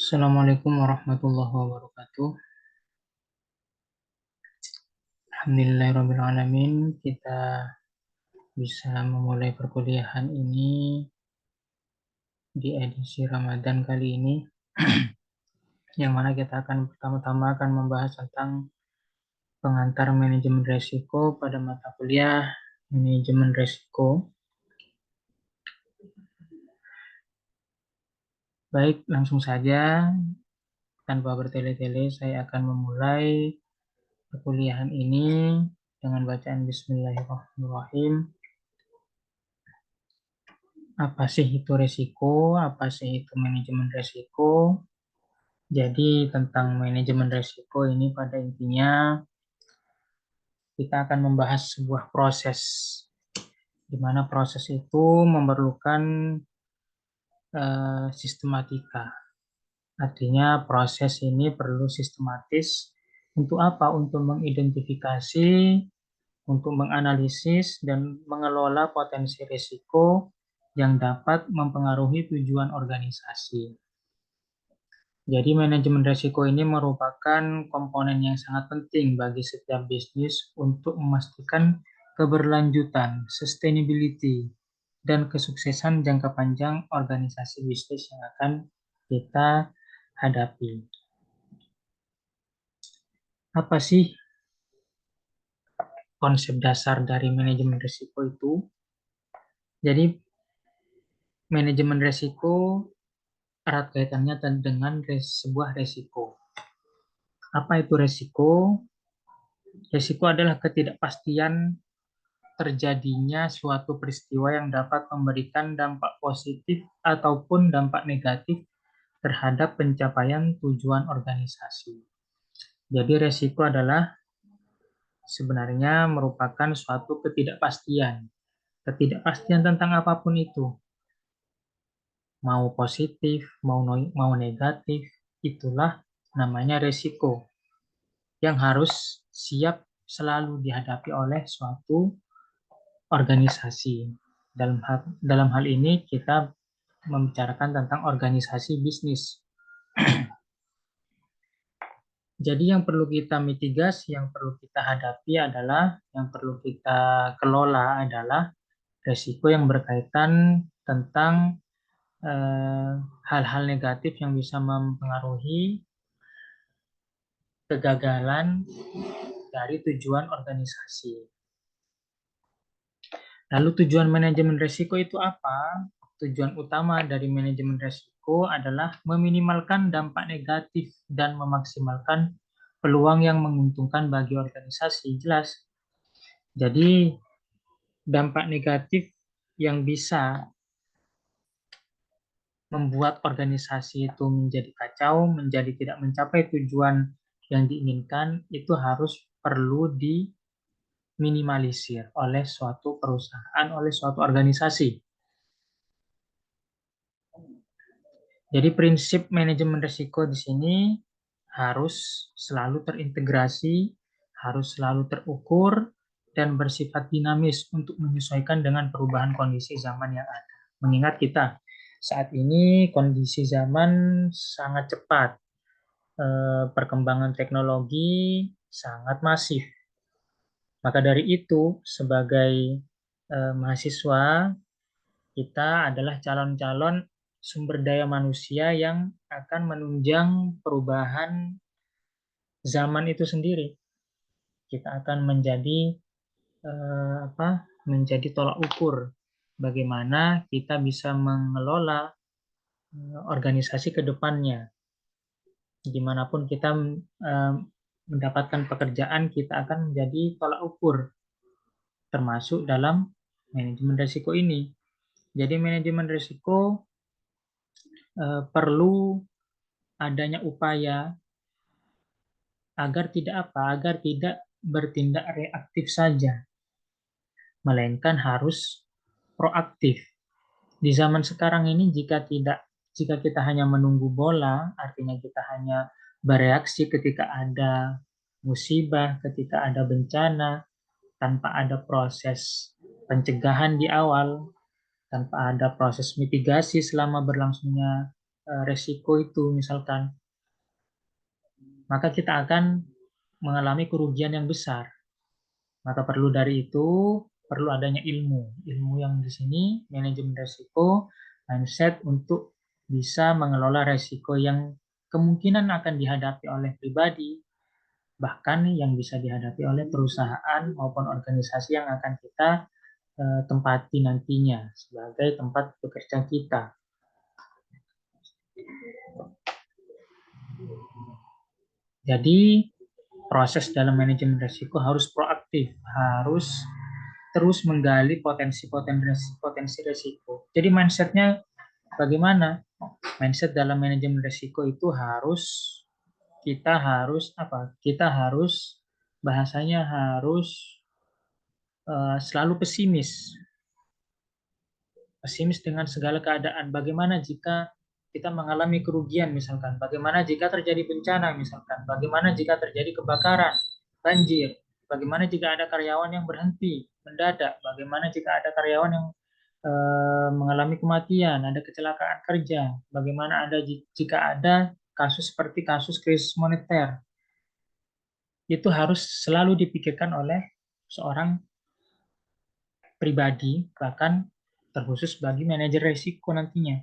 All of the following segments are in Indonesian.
Assalamualaikum warahmatullahi wabarakatuh. Alhamdulillahirrahmanirrahim. Kita bisa memulai perkuliahan ini di edisi Ramadan kali ini, yang mana kita akan pertama-tama akan membahas tentang pengantar manajemen risiko pada mata kuliah manajemen risiko. Baik, langsung saja tanpa bertele-tele saya akan memulai perkuliahan ini dengan bacaan Bismillahirrahmanirrahim. Apa sih itu risiko? Apa sih itu manajemen risiko? Jadi tentang manajemen risiko ini pada intinya kita akan membahas sebuah proses, di mana proses itu memerlukan sistematika. Artinya proses ini perlu sistematis. Untuk apa? Untuk mengidentifikasi, untuk menganalisis dan mengelola potensi risiko yang dapat mempengaruhi tujuan organisasi. Jadi manajemen risiko ini merupakan komponen yang sangat penting bagi setiap bisnis untuk memastikan keberlanjutan, sustainability, dan kesuksesan jangka panjang organisasi bisnis yang akan kita hadapi. Apa sih konsep dasar dari manajemen risiko itu? Jadi manajemen risiko erat kaitannya dengan sebuah risiko. Apa itu risiko? Risiko adalah ketidakpastian terjadinya suatu peristiwa yang dapat memberikan dampak positif ataupun dampak negatif terhadap pencapaian tujuan organisasi. Jadi risiko adalah sebenarnya merupakan suatu ketidakpastian. Ketidakpastian tentang apapun itu, mau positif, mau negatif, itulah namanya risiko yang harus siap selalu dihadapi oleh suatu organisasi. Dalam hal ini kita membicarakan tentang organisasi bisnis. Jadi yang perlu kita mitigasi, yang perlu kita hadapi adalah, yang perlu kita kelola adalah risiko yang berkaitan tentang hal-hal negatif yang bisa mempengaruhi kegagalan dari tujuan organisasi. Lalu tujuan manajemen risiko itu apa? Tujuan utama dari manajemen risiko adalah meminimalkan dampak negatif dan memaksimalkan peluang yang menguntungkan bagi organisasi. Jelas. Jadi dampak negatif yang bisa membuat organisasi itu menjadi kacau, menjadi tidak mencapai tujuan yang diinginkan, itu harus perlu diminimalisir oleh suatu perusahaan, oleh suatu organisasi. Jadi prinsip manajemen risiko di sini harus selalu terintegrasi, harus selalu terukur, dan bersifat dinamis untuk menyesuaikan dengan perubahan kondisi zaman yang ada. Mengingat kita saat ini kondisi zaman sangat cepat, perkembangan teknologi sangat masif. Maka dari itu, sebagai mahasiswa, kita adalah calon-calon sumber daya manusia yang akan menunjang perubahan zaman itu sendiri. Kita akan menjadi menjadi tolak ukur bagaimana kita bisa mengelola organisasi ke depannya. Dimanapun kita mendapatkan pekerjaan, kita akan menjadi tolak ukur, termasuk dalam manajemen risiko ini. Jadi manajemen risiko perlu adanya upaya agar tidak bertindak reaktif saja, melainkan harus proaktif. Di zaman sekarang ini jika kita hanya menunggu bola, artinya kita hanya bereaksi ketika ada musibah, ketika ada bencana, tanpa ada proses pencegahan di awal, tanpa ada proses mitigasi selama berlangsungnya resiko itu misalkan, maka kita akan mengalami kerugian yang besar. Maka perlu adanya ilmu. Ilmu yang di sini manajemen resiko, mindset untuk bisa mengelola resiko yang kemungkinan akan dihadapi oleh pribadi, bahkan yang bisa dihadapi oleh perusahaan maupun organisasi yang akan kita tempati nantinya sebagai tempat bekerja kita. Jadi proses dalam manajemen risiko harus proaktif, harus terus menggali potensi risiko. Jadi mindsetnya bagaimana? Mindset dalam manajemen risiko itu kita harus apa? Kita harus bahasanya harus selalu pesimis. Pesimis dengan segala keadaan. Bagaimana jika kita mengalami kerugian misalkan? Bagaimana jika terjadi bencana misalkan? Bagaimana jika terjadi kebakaran, banjir? Bagaimana jika ada karyawan yang berhenti mendadak? Bagaimana jika ada karyawan yang mengalami kematian, ada kecelakaan kerja? Bagaimana jika ada kasus seperti kasus krisis moneter? Itu harus selalu dipikirkan oleh seorang pribadi, bahkan terkhusus bagi manajer risiko nantinya.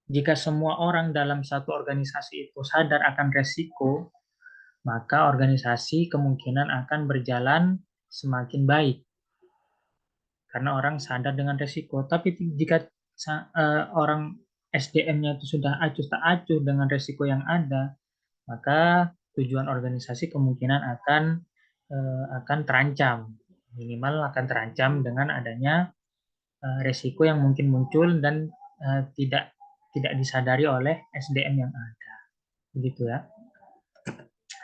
Jika semua orang dalam satu organisasi itu sadar akan risiko, maka organisasi kemungkinan akan berjalan semakin baik. Karena orang sadar dengan risiko. Tapi jika orang SDM-nya itu sudah acuh tak acuh dengan risiko yang ada, maka tujuan organisasi kemungkinan akan terancam. Minimal akan terancam dengan adanya resiko yang mungkin muncul dan tidak disadari oleh SDM yang ada. Begitu ya.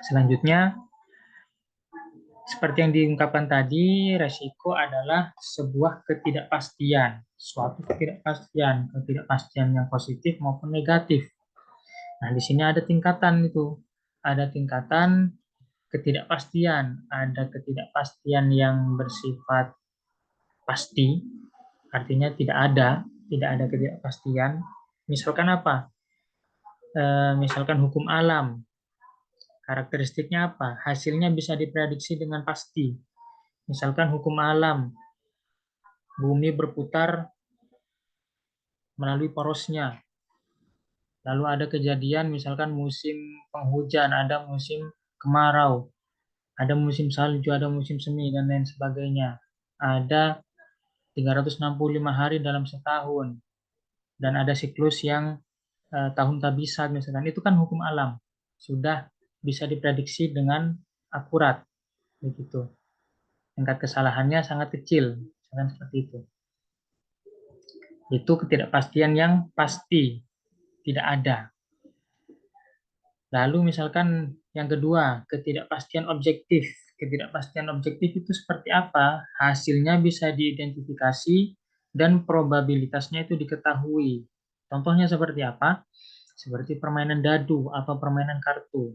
Selanjutnya, seperti yang diungkapkan tadi, resiko adalah sebuah ketidakpastian, suatu ketidakpastian yang positif maupun negatif. Nah, di sini ada tingkatan itu. Ada tingkatan ketidakpastian, ada ketidakpastian yang bersifat pasti, artinya tidak ada ketidakpastian. Misalkan apa? Misalkan hukum alam. Karakteristiknya apa? Hasilnya bisa diprediksi dengan pasti. Misalkan hukum alam, bumi berputar melalui porosnya. Lalu ada kejadian misalkan musim penghujan, ada musim kemarau, ada musim salju, ada musim semi, dan lain sebagainya. Ada 365 hari dalam setahun. Dan ada siklus yang tahun kabisat misalkan. Itu kan hukum alam. Sudah bisa diprediksi dengan akurat. Begitu. Tingkat kesalahannya sangat kecil. Misalkan seperti itu. Itu ketidakpastian yang pasti. Tidak ada. Lalu misalkan yang kedua, ketidakpastian objektif. Ketidakpastian objektif itu seperti apa? Hasilnya bisa diidentifikasi dan probabilitasnya itu diketahui. Contohnya seperti apa? Seperti permainan dadu atau permainan kartu.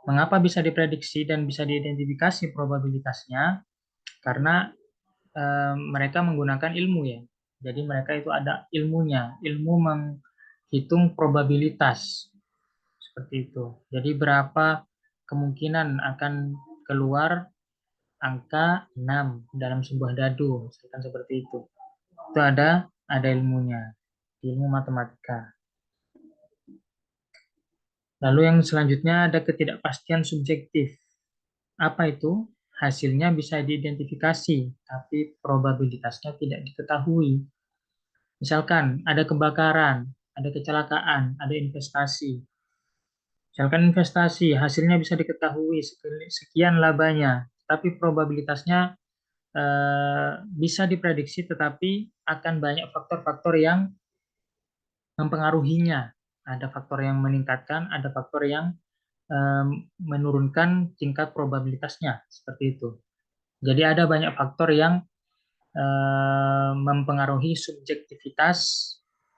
Mengapa bisa diprediksi dan bisa diidentifikasi probabilitasnya? Karena mereka menggunakan ilmu ya. Jadi mereka itu ada ilmunya, ilmu menghitung probabilitas seperti itu. Jadi berapa kemungkinan akan keluar angka 6 dalam sebuah dadu, misalkan seperti itu. Itu ada ilmunya, ilmu matematika. Lalu yang selanjutnya ada ketidakpastian subjektif. Apa itu? Hasilnya bisa diidentifikasi, tapi probabilitasnya tidak diketahui. Misalkan ada kebakaran, ada kecelakaan, ada investasi. Misalkan investasi, hasilnya bisa diketahui sekian labanya, tapi probabilitasnya bisa diprediksi, tetapi akan banyak faktor-faktor yang mempengaruhinya. Ada faktor yang meningkatkan, ada faktor yang menurunkan tingkat probabilitasnya, seperti itu. Jadi ada banyak faktor yang mempengaruhi subjektivitas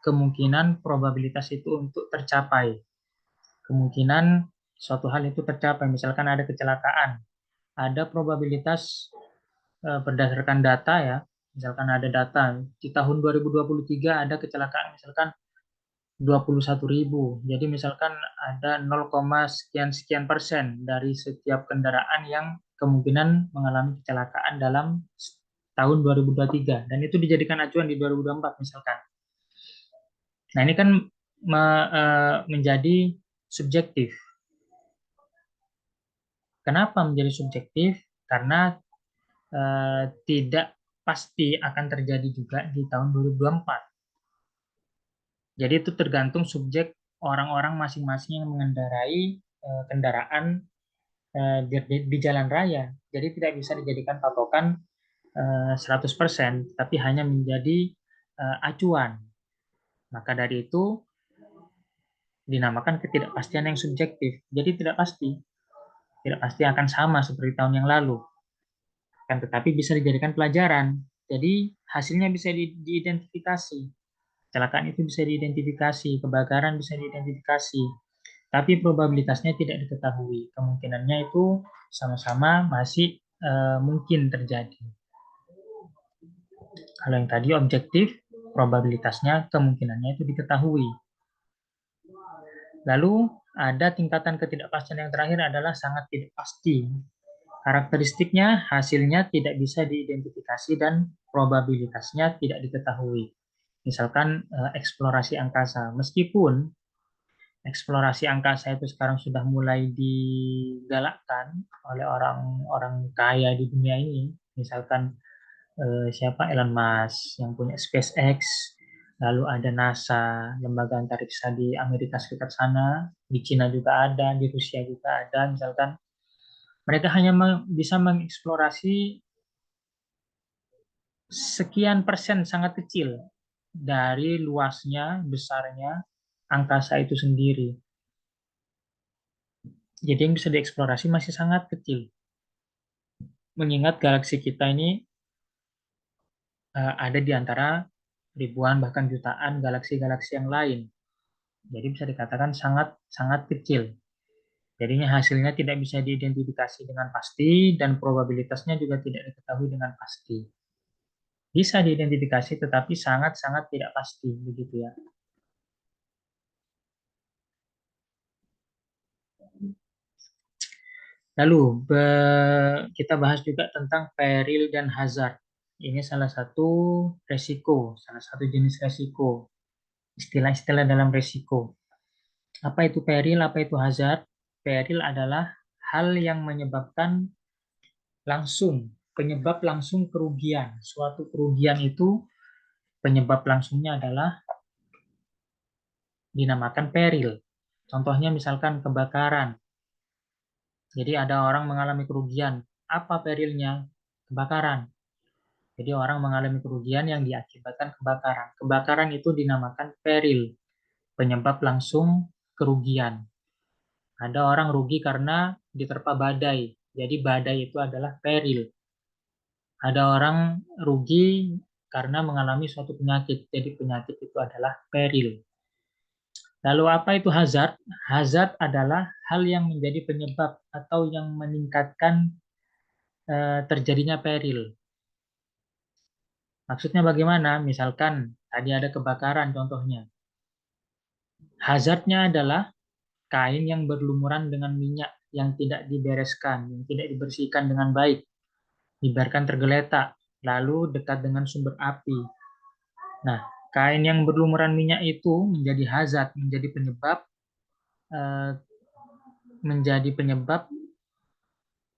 kemungkinan probabilitas itu untuk tercapai. Kemungkinan suatu hal itu tercapai, misalkan ada kecelakaan, ada probabilitas berdasarkan data ya, Misalkan ada data di tahun 2023 ada kecelakaan misalkan 21.000. Jadi misalkan ada 0, sekian persen dari setiap kendaraan yang kemungkinan mengalami kecelakaan dalam tahun 2023 dan itu dijadikan acuan di 2024 misalkan. Nah, ini kan menjadi subjektif. Kenapa menjadi subjektif? Karena tidak pasti akan terjadi juga di tahun 2024. Jadi itu tergantung subjek orang-orang masing-masing yang mengendarai kendaraan di jalan raya. Jadi tidak bisa dijadikan patokan 100%, tapi hanya menjadi acuan. Maka dari itu dinamakan ketidakpastian yang subjektif. Jadi tidak pasti akan sama seperti tahun yang lalu. Kan tetapi bisa dijadikan pelajaran. Jadi hasilnya bisa diidentifikasi. Kecelakaan itu bisa diidentifikasi, kebakaran bisa diidentifikasi, tapi probabilitasnya tidak diketahui. Kemungkinannya itu sama-sama masih mungkin terjadi. Kalau yang tadi objektif, probabilitasnya kemungkinannya itu diketahui. Lalu ada tingkatan ketidakpastian yang terakhir adalah sangat tidak pasti. Karakteristiknya hasilnya tidak bisa diidentifikasi dan probabilitasnya tidak diketahui. Misalkan eksplorasi angkasa. Meskipun eksplorasi angkasa itu sekarang sudah mulai digalakkan oleh orang-orang kaya di dunia ini. Misalkan siapa Elon Musk yang punya SpaceX, lalu ada NASA, lembaga antariksa di Amerika Serikat sana, di Cina juga ada, di Rusia juga ada, misalkan mereka hanya bisa mengeksplorasi sekian persen sangat kecil dari luasnya, besarnya angkasa itu sendiri. Jadi yang bisa dieksplorasi masih sangat kecil. Mengingat galaksi kita ini ada di antara ribuan bahkan jutaan galaksi-galaksi yang lain. Jadi bisa dikatakan sangat sangat kecil. Jadinya hasilnya tidak bisa diidentifikasi dengan pasti dan probabilitasnya juga tidak diketahui dengan pasti. Bisa diidentifikasi tetapi sangat-sangat tidak pasti begitu ya. Lalu kita bahas juga tentang peril dan hazard. Ini salah satu resiko, salah satu jenis resiko. Istilah-istilah dalam resiko. Apa itu peril, apa itu hazard? Peril adalah hal yang menyebabkan penyebab langsung kerugian. Suatu kerugian itu penyebab langsungnya adalah dinamakan peril. Contohnya misalkan kebakaran. Jadi ada orang mengalami kerugian. Apa perilnya? Kebakaran. Jadi orang mengalami kerugian yang diakibatkan kebakaran. Kebakaran itu dinamakan peril, penyebab langsung kerugian. Ada orang rugi karena diterpa badai. Jadi badai itu adalah peril. Ada orang rugi karena mengalami suatu penyakit. Jadi penyakit itu adalah peril. Lalu apa itu hazard? Hazard adalah hal yang menjadi penyebab atau yang meningkatkan terjadinya peril. Maksudnya bagaimana? Misalkan tadi ada kebakaran contohnya. Hazardnya adalah kain yang berlumuran dengan minyak yang tidak dibereskan, yang tidak dibersihkan dengan baik, dibiarkan tergeletak, lalu dekat dengan sumber api. Nah, kain yang berlumuran minyak itu menjadi hazard, eh, menjadi penyebab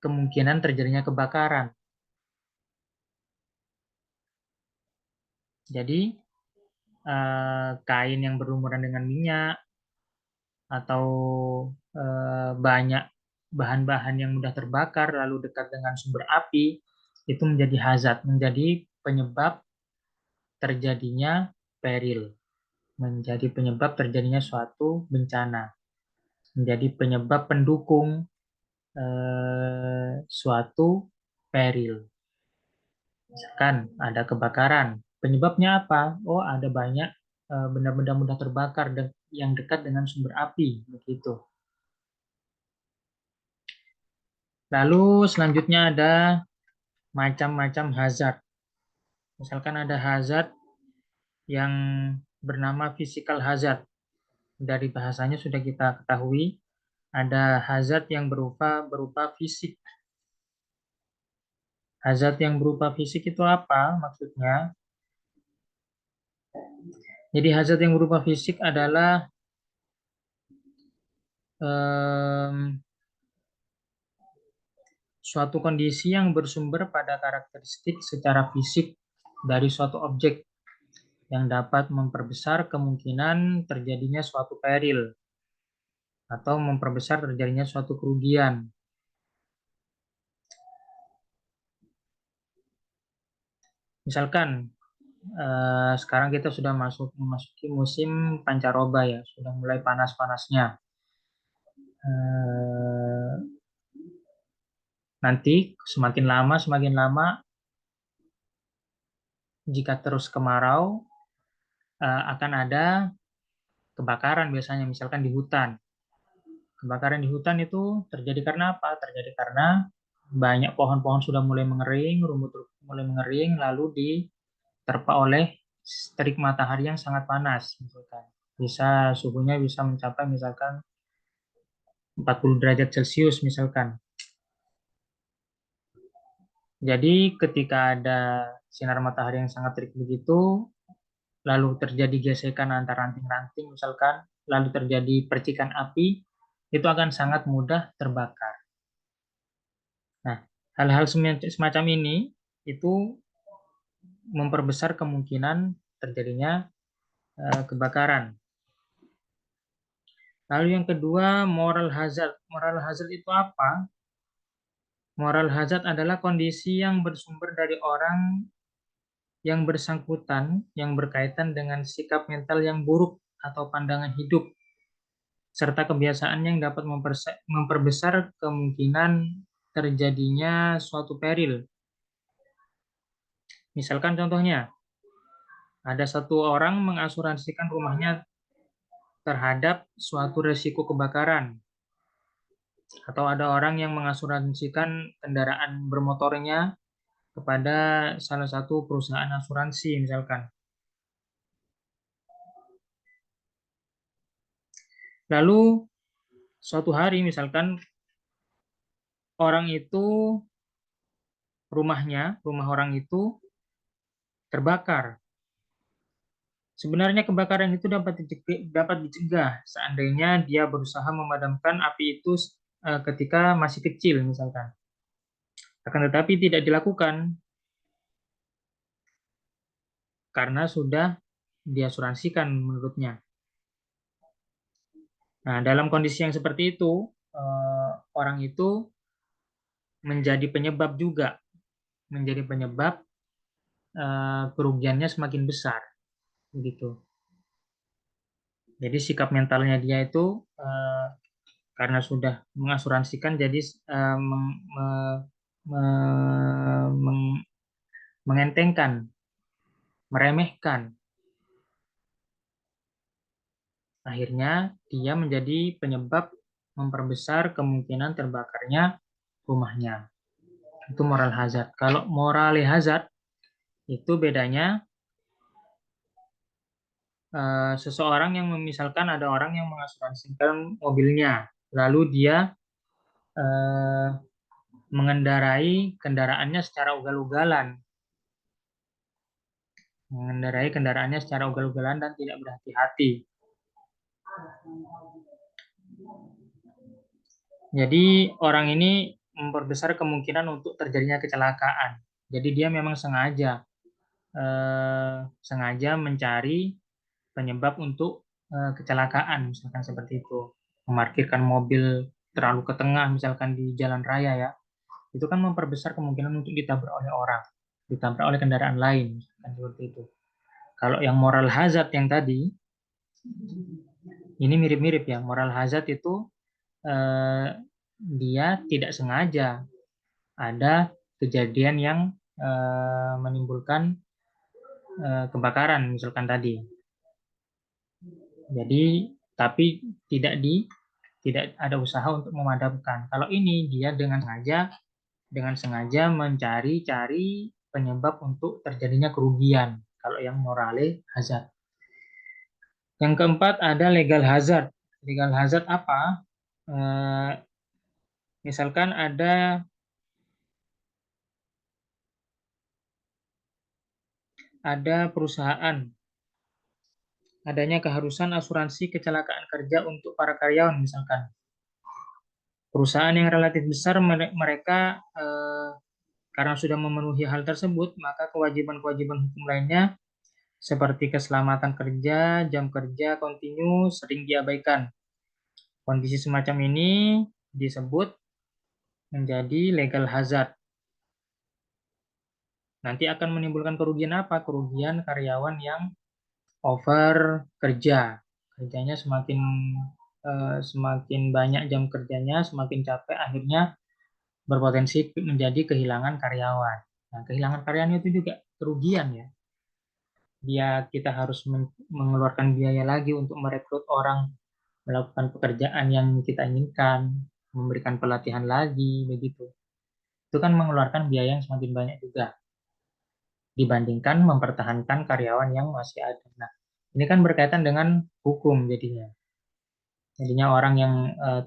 kemungkinan terjadinya kebakaran. Jadi kain yang berlumuran dengan minyak atau banyak bahan-bahan yang mudah terbakar lalu dekat dengan sumber api itu menjadi hazard, menjadi penyebab terjadinya peril, menjadi penyebab terjadinya suatu bencana, menjadi penyebab pendukung suatu peril. Misalkan ada kebakaran, penyebabnya apa? Oh, ada banyak benda-benda mudah terbakar yang dekat dengan sumber api, begitu. Lalu selanjutnya ada macam-macam hazard. Misalkan ada hazard yang bernama physical hazard. Dari bahasanya sudah kita ketahui, ada hazard yang berupa fisik. Hazard yang berupa fisik itu apa maksudnya? Jadi hazard yang berupa fisik adalah suatu kondisi yang bersumber pada karakteristik secara fisik dari suatu objek yang dapat memperbesar kemungkinan terjadinya suatu peril atau memperbesar terjadinya suatu kerugian. Misalkan sekarang kita sudah memasuki musim pancaroba ya, sudah mulai panas-panasnya. Nanti semakin lama jika terus kemarau akan ada kebakaran biasanya, misalkan di hutan. Kebakaran di hutan itu terjadi karena apa? Terjadi karena banyak pohon-pohon sudah mulai mengering, rumput mulai mengering, lalu diterpa oleh terik matahari yang sangat panas, misalkan. Suhunya bisa mencapai misalkan 40 derajat Celcius misalkan. Jadi ketika ada sinar matahari yang sangat terik begitu, lalu terjadi gesekan antara ranting-ranting misalkan, lalu terjadi percikan api, itu akan sangat mudah terbakar. Nah, hal-hal semacam ini itu memperbesar kemungkinan terjadinya kebakaran. Lalu yang kedua, moral hazard. Moral hazard itu apa? Moral hazard adalah kondisi yang bersumber dari orang yang bersangkutan yang berkaitan dengan sikap mental yang buruk atau pandangan hidup serta kebiasaan yang dapat memperbesar kemungkinan terjadinya suatu peril. Misalkan contohnya, ada satu orang mengasuransikan rumahnya terhadap suatu resiko kebakaran, atau ada orang yang mengasuransikan kendaraan bermotornya kepada salah satu perusahaan asuransi misalkan. Lalu suatu hari misalkan orang itu rumah orang itu terbakar. Sebenarnya kebakaran itu dapat dicegah seandainya dia berusaha memadamkan api itu ketika masih kecil misalkan. Akan tetapi tidak dilakukan karena sudah diasuransikan menurutnya. Nah, dalam kondisi yang seperti itu, orang itu menjadi penyebab juga, menjadi penyebab kerugiannya semakin besar, begitu. Jadi sikap mentalnya dia itu karena sudah mengasuransikan, jadi mengentengkan, meremehkan. Akhirnya dia menjadi penyebab memperbesar kemungkinan terbakarnya rumahnya. Itu moral hazard. Kalau moral hazard itu bedanya seseorang yang misalkan ada orang yang mengasuransikan mobilnya, lalu dia eh, mengendarai kendaraannya secara ugal-ugalan, dan tidak berhati-hati. Jadi orang ini memperbesar kemungkinan untuk terjadinya kecelakaan. Jadi dia memang sengaja mencari penyebab untuk kecelakaan, misalkan seperti itu. Memarkirkan mobil terlalu ke tengah, misalkan di jalan raya ya, itu kan memperbesar kemungkinan untuk ditabrak oleh orang, ditabrak oleh kendaraan lain, misalkan seperti itu. Kalau yang moral hazard yang tadi, ini mirip-mirip ya. Moral hazard itu eh, dia tidak sengaja ada kejadian yang menimbulkan kebakaran, misalkan tadi. Jadi, tapi tidak ada usaha untuk memadamkan. Kalau ini dia dengan sengaja mencari-cari penyebab untuk terjadinya kerugian. Kalau yang morale hazard. Yang keempat ada legal hazard. Legal hazard apa? Misalkan ada perusahaan, adanya keharusan asuransi kecelakaan kerja untuk para karyawan misalkan. Perusahaan yang relatif besar mereka karena sudah memenuhi hal tersebut, maka kewajiban-kewajiban hukum lainnya seperti keselamatan kerja, jam kerja kontinu sering diabaikan. Kondisi semacam ini disebut menjadi legal hazard. Nanti akan menimbulkan kerugian apa? Kerugian karyawan yang over kerja. Kerjanya semakin banyak jam kerjanya, semakin capek, akhirnya berpotensi menjadi kehilangan karyawan. Nah, kehilangan karyawan itu juga kerugian ya. Kita harus mengeluarkan biaya lagi untuk merekrut orang melakukan pekerjaan yang kita inginkan, memberikan pelatihan lagi, begitu. Itu kan mengeluarkan biaya yang semakin banyak juga dibandingkan mempertahankan karyawan yang masih ada. Nah, ini kan berkaitan dengan hukum jadinya. Jadinya orang yang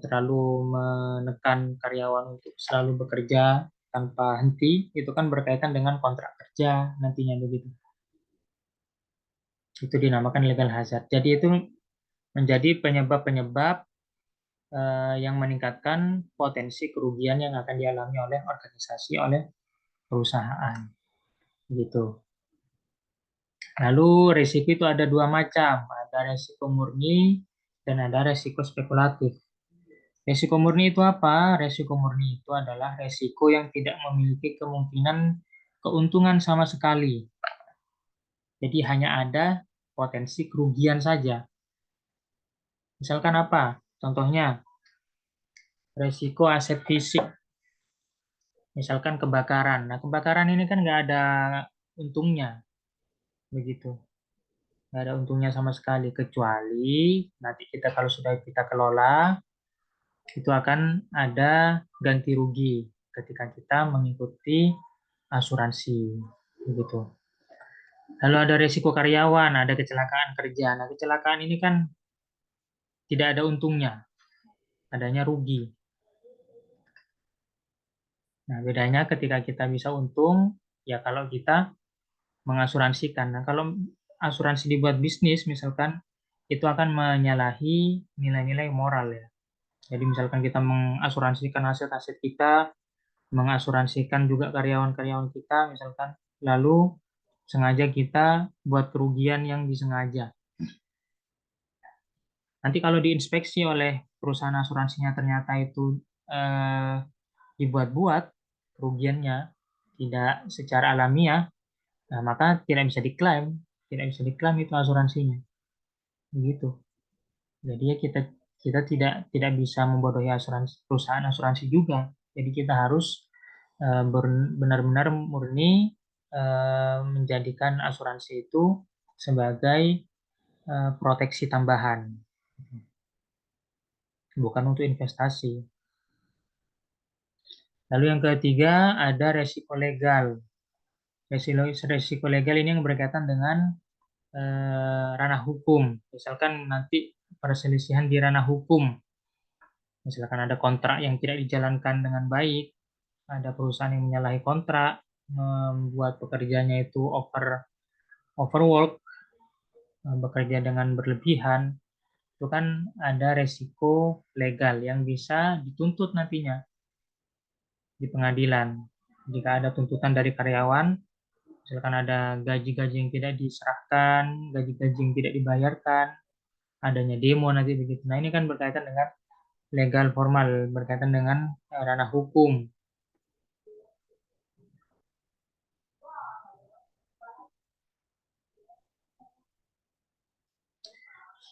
terlalu menekan karyawan untuk selalu bekerja tanpa henti, itu kan berkaitan dengan kontrak kerja nantinya begitu. Itu dinamakan legal hazard. Jadi itu menjadi penyebab-penyebab yang meningkatkan potensi kerugian yang akan dialami oleh organisasi, oleh perusahaan. Gitu. Lalu risiko itu ada dua macam, ada risiko murni dan ada risiko spekulatif. Risiko murni itu apa? Risiko murni itu adalah risiko yang tidak memiliki kemungkinan keuntungan sama sekali. Jadi hanya ada potensi kerugian saja. Misalkan apa? Contohnya, risiko aset fisik. Misalkan kebakaran. Nah, kebakaran ini kan nggak ada untungnya. Begitu. Nggak ada untungnya sama sekali. Kecuali nanti kalau sudah kita kelola, itu akan ada ganti rugi ketika kita mengikuti asuransi. Begitu. Lalu ada risiko karyawan, ada kecelakaan kerja. Nah, kecelakaan ini kan tidak ada untungnya, adanya rugi. Nah, bedanya ketika kita bisa untung, ya kalau kita mengasuransikan. Nah, kalau asuransi dibuat bisnis, misalkan, itu akan menyalahi nilai-nilai moral ya. Jadi misalkan kita mengasuransikan aset-aset kita, mengasuransikan juga karyawan-karyawan kita, misalkan, lalu sengaja kita buat kerugian yang disengaja. Nanti kalau diinspeksi oleh perusahaan asuransinya ternyata itu dibuat-buat kerugiannya tidak secara alamiah, nah, maka tidak bisa diklaim itu asuransinya, begitu. Jadi ya kita tidak bisa membodohi perusahaan asuransi juga. Jadi kita harus benar-benar murni menjadikan asuransi itu sebagai proteksi tambahan, bukan untuk investasi. Lalu yang ketiga ada resiko legal. Resiko legal ini yang berkaitan dengan ranah hukum. Misalkan nanti perselisihan di ranah hukum. Misalkan ada kontrak yang tidak dijalankan dengan baik, ada perusahaan yang menyalahi kontrak, membuat pekerjanya itu overwork, bekerja dengan berlebihan, itu kan ada resiko legal yang bisa dituntut nantinya di pengadilan. Jika ada tuntutan dari karyawan, misalkan ada gaji-gaji yang tidak diserahkan, gaji-gaji yang tidak dibayarkan, adanya demo nanti begitu. Nah, ini kan berkaitan dengan legal formal, berkaitan dengan ranah hukum.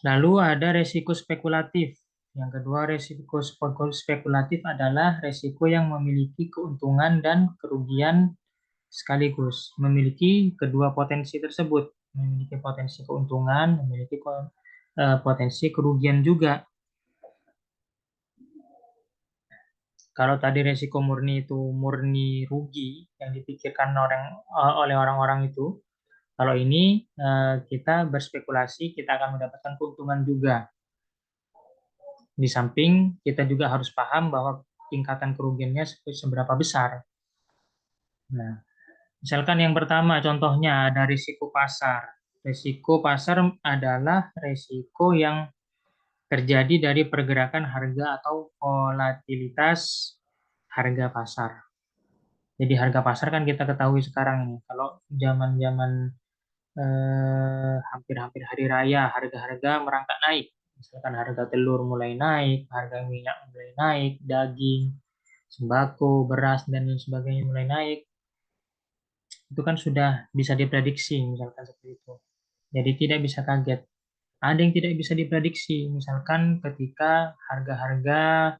Lalu ada resiko spekulatif. Yang kedua, resiko spekulatif adalah resiko yang memiliki keuntungan dan kerugian sekaligus. Memiliki kedua potensi tersebut. Memiliki potensi keuntungan, memiliki potensi kerugian juga. Kalau tadi resiko murni itu murni rugi yang dipikirkan oleh orang-orang itu, kalau ini kita berspekulasi, kita akan mendapatkan keuntungan juga. Di samping kita juga harus paham bahwa tingkatan kerugiannya seberapa besar. Nah, misalkan yang pertama contohnya ada risiko pasar. Risiko pasar adalah risiko yang terjadi dari pergerakan harga atau volatilitas harga pasar. Jadi harga pasar kan kita ketahui sekarang ini. Kalau zaman-zaman hampir-hampir hari raya, harga-harga merangkak naik. Misalkan harga telur mulai naik, harga minyak mulai naik, daging, sembako, beras, dan lain sebagainya mulai naik. Itu kan sudah bisa diprediksi, misalkan seperti itu. Jadi tidak bisa kaget. Ada yang tidak bisa diprediksi, misalkan ketika harga-harga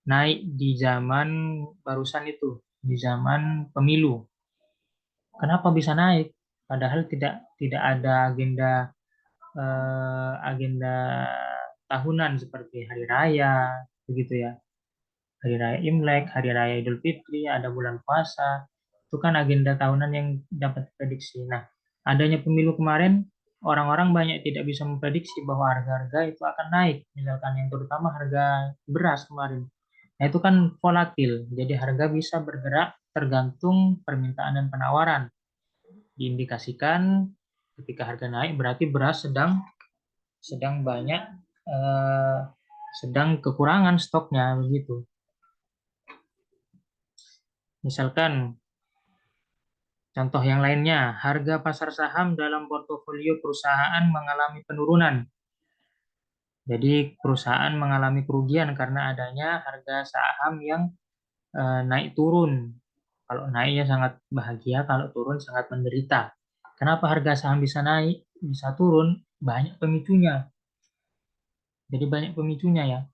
naik di zaman barusan itu, di zaman pemilu. Kenapa bisa naik? Padahal tidak ada agenda tahunan seperti hari raya, begitu ya. Hari raya Imlek, hari raya Idul Fitri, ada bulan puasa. Itu kan agenda tahunan yang dapat diprediksi. Nah, adanya pemilu kemarin, orang-orang banyak tidak bisa memprediksi bahwa harga-harga itu akan naik. Misalkan yang terutama harga beras kemarin. Nah, itu kan volatil. Jadi harga bisa bergerak tergantung permintaan dan penawaran. Diindikasikan ketika harga naik berarti beras sedang sedang banyak eh, sedang kekurangan stoknya begitu. Misalkan contoh yang lainnya, harga pasar saham dalam portofolio perusahaan mengalami penurunan. Jadi perusahaan mengalami kerugian karena adanya harga saham yang naik turun. Kalau naiknya sangat bahagia, kalau turun sangat menderita. Kenapa harga saham bisa naik, bisa turun? Banyak pemicunya. Jadi banyak pemicunya ya.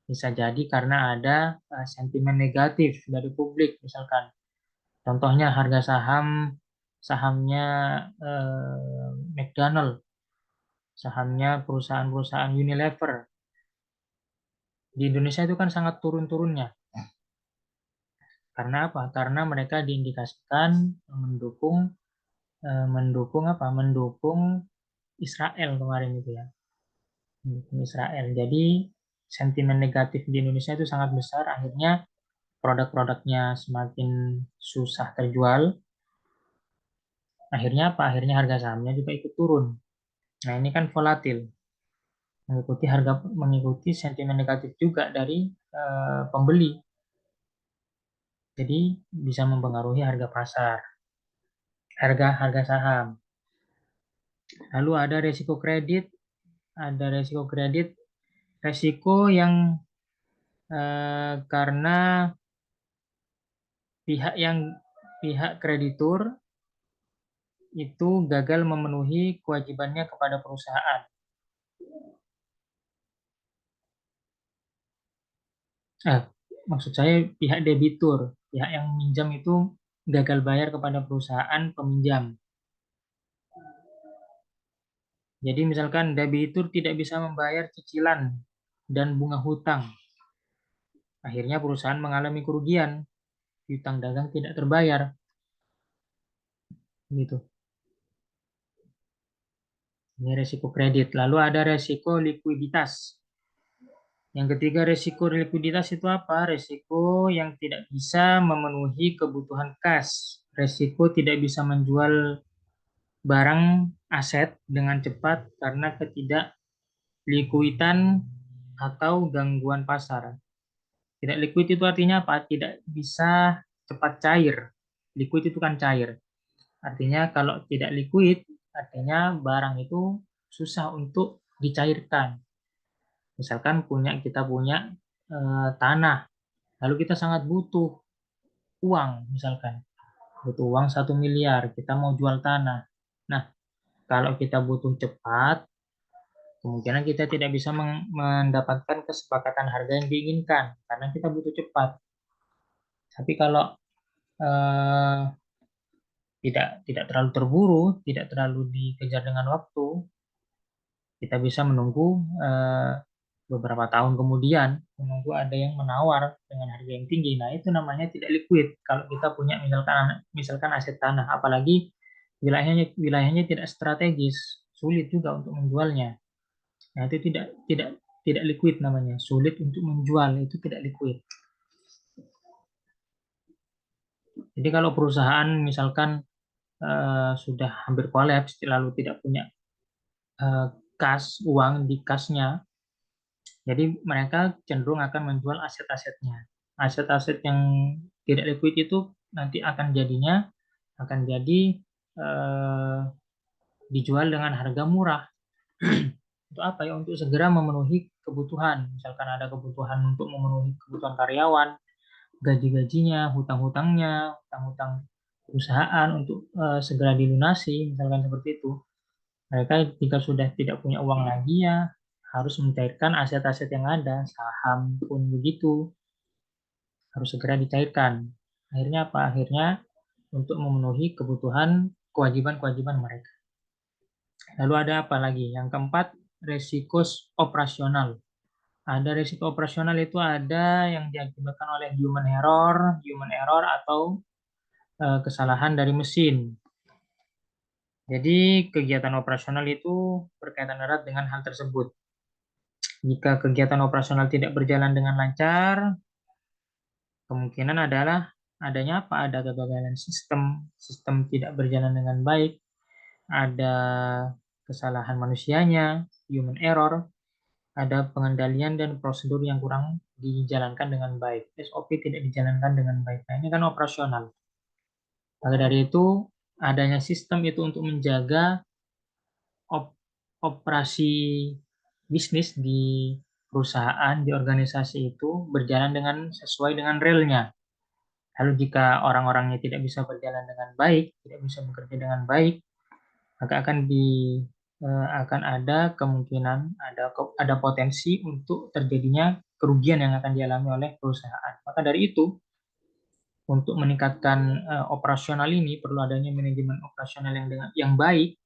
Bisa jadi karena ada sentimen negatif dari publik misalkan. Contohnya harga sahamnya McDonald, sahamnya perusahaan-perusahaan Unilever. Di Indonesia itu kan sangat turun-turunnya. Karena apa? Karena mereka diindikasikan mendukung mendukung apa? Mendukung Israel kemarin itu ya. Mendukung Israel. Jadi sentimen negatif di Indonesia itu sangat besar. Akhirnya produk-produknya semakin susah terjual. Akhirnya apa? Akhirnya harga sahamnya juga ikut turun. Nah, ini kan volatil, mengikuti sentimen negatif juga dari pembeli. Jadi bisa mempengaruhi harga pasar, harga saham. Lalu ada resiko kredit, resiko yang karena pihak yang pihak kreditur itu gagal memenuhi kewajibannya kepada perusahaan. Eh, Maksud saya pihak debitur, pihak yang meminjam itu gagal bayar kepada perusahaan peminjam. Jadi misalkan debitur tidak bisa membayar cicilan dan bunga hutang. Akhirnya perusahaan mengalami kerugian, hutang dagang tidak terbayar, gitu. Ini resiko kredit. Lalu ada resiko likuiditas. Yang ketiga, resiko likuiditas itu apa? Resiko yang tidak bisa memenuhi kebutuhan kas. Resiko tidak bisa menjual barang aset dengan cepat karena ketidaklikuidan atau gangguan pasar. Tidak liquid itu artinya apa? Tidak bisa cepat cair. Liquid itu kan cair. Artinya kalau tidak liquid, artinya barang itu susah untuk dicairkan. Misalkan kita punya tanah, lalu kita sangat butuh uang, misalkan butuh uang 1 miliar, kita mau jual tanah. Nah, kalau kita butuh cepat, kemungkinan kita tidak bisa mendapatkan kesepakatan harga yang diinginkan karena kita butuh cepat. Tapi kalau eh, tidak terlalu terburu, tidak terlalu dikejar dengan waktu, kita bisa menunggu beberapa tahun kemudian menunggu ada yang menawar dengan harga yang tinggi. Nah, itu namanya tidak liquid. Kalau kita punya misalkan aset tanah, apalagi wilayahnya tidak strategis, sulit juga untuk menjualnya. Nah, itu tidak liquid namanya, sulit untuk menjual, itu tidak liquid. Jadi kalau perusahaan misalkan sudah hampir kolaps, lalu tidak punya eh, uang di kasnya, jadi mereka cenderung akan menjual aset-asetnya. Aset-aset yang tidak liquid itu nanti akan jadi eh, dijual dengan harga murah. Untuk apa ya? Untuk segera memenuhi kebutuhan. Misalkan ada kebutuhan untuk memenuhi kebutuhan karyawan, gaji-gajinya, hutang-hutangnya, hutang-hutang perusahaan untuk segera dilunasi, misalkan seperti itu. Mereka jika sudah tidak punya uang lagi ya harus mencairkan aset-aset yang ada, saham pun begitu, harus segera dicairkan. Akhirnya apa? Akhirnya untuk memenuhi kebutuhan kewajiban-kewajiban mereka. Lalu ada apa lagi? Yang keempat, resiko operasional. Ada resiko operasional itu ada yang diakibatkan oleh human error atau kesalahan dari mesin. Jadi kegiatan operasional itu berkaitan erat dengan hal tersebut. Jika kegiatan operasional tidak berjalan dengan lancar, kemungkinan adalah adanya apa? Ada kegagalan sistem tidak berjalan dengan baik, ada kesalahan manusianya, human error, ada pengendalian dan prosedur yang kurang dijalankan dengan baik. SOP tidak dijalankan dengan baik. Nah, ini kan operasional. Maka dari itu, adanya sistem itu untuk menjaga operasi bisnis di perusahaan, di organisasi itu berjalan dengan sesuai dengan realnya. Lalu jika orang-orangnya tidak bisa berjalan dengan baik, tidak bisa bekerja dengan baik, maka akan ada kemungkinan ada potensi untuk terjadinya kerugian yang akan dialami oleh perusahaan. Maka dari itu, untuk meningkatkan operasional ini perlu adanya manajemen operasional yang baik.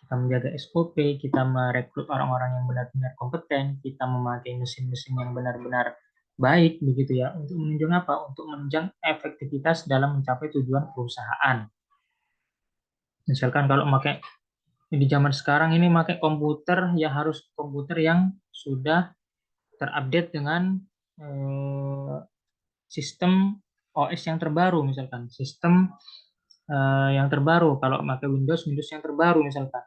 Kita menjaga SOP, kita merekrut orang-orang yang benar-benar kompeten, kita memakai mesin-mesin yang benar-benar baik, begitu ya, untuk menunjang apa? Untuk menunjang efektivitas dalam mencapai tujuan perusahaan. Misalkan kalau pakai di zaman sekarang ini pakai komputer, ya harus komputer yang sudah terupdate dengan eh, sistem OS yang terbaru, misalkan sistem yang terbaru. Kalau pakai Windows yang terbaru, misalkan.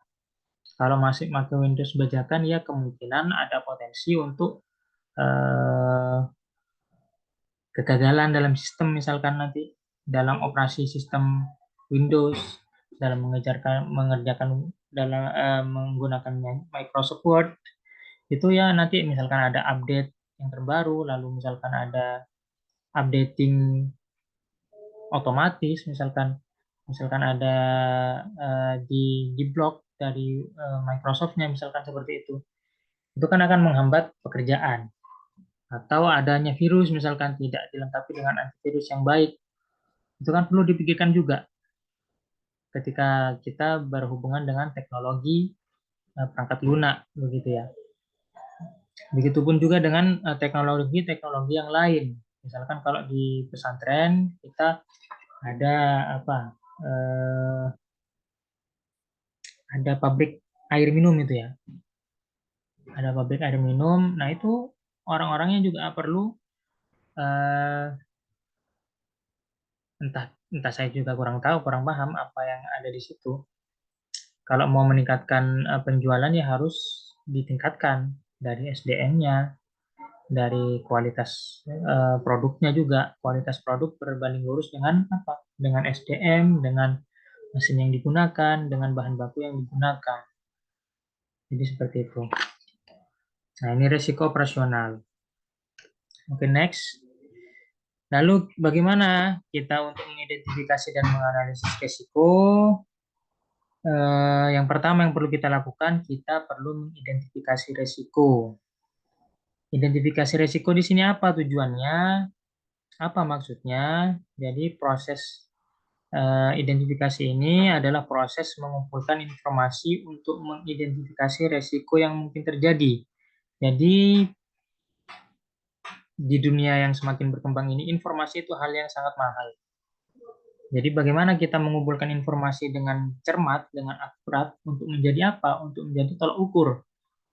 Kalau masih pakai Windows bajakan, ya kemungkinan ada potensi untuk eh, kegagalan dalam sistem, misalkan nanti dalam operasi sistem Windows, dalam mengerjakan dalam menggunakan Microsoft Word, itu ya nanti misalkan ada update yang terbaru, lalu misalkan ada updating otomatis, misalkan ada di blok dari Microsoft-nya, misalkan seperti itu kan akan menghambat pekerjaan. Atau adanya virus misalkan tidak dilengkapi dengan antivirus yang baik, itu kan perlu dipikirkan juga ketika kita berhubungan dengan teknologi perangkat lunak, begitu ya. Begitupun juga dengan teknologi-teknologi yang lain. Misalkan kalau di pesantren kita ada apa? eh, ada pabrik air minum itu ya. Ada pabrik air minum. Nah, itu orang-orangnya juga perlu eh, entah entah saya juga kurang tahu, kurang paham apa yang ada di situ. Kalau mau meningkatkan penjualan ya harus ditingkatkan dari SDM-nya, dari kualitas produknya juga. Kualitas produk berbanding lurus dengan apa? Dengan SDM, dengan mesin yang digunakan, dengan bahan baku yang digunakan. Jadi seperti itu. Nah, ini resiko operasional. Oke, next. Lalu bagaimana kita untuk mengidentifikasi dan menganalisis resiko? Yang pertama yang perlu kita lakukan, kita perlu mengidentifikasi resiko. Identifikasi resiko di sini apa tujuannya? Apa maksudnya? Jadi proses identifikasi ini adalah proses mengumpulkan informasi untuk mengidentifikasi resiko yang mungkin terjadi. Jadi di dunia yang semakin berkembang ini, informasi itu hal yang sangat mahal. Jadi bagaimana kita mengumpulkan informasi dengan cermat, dengan akurat, untuk menjadi apa? Untuk menjadi tolak ukur,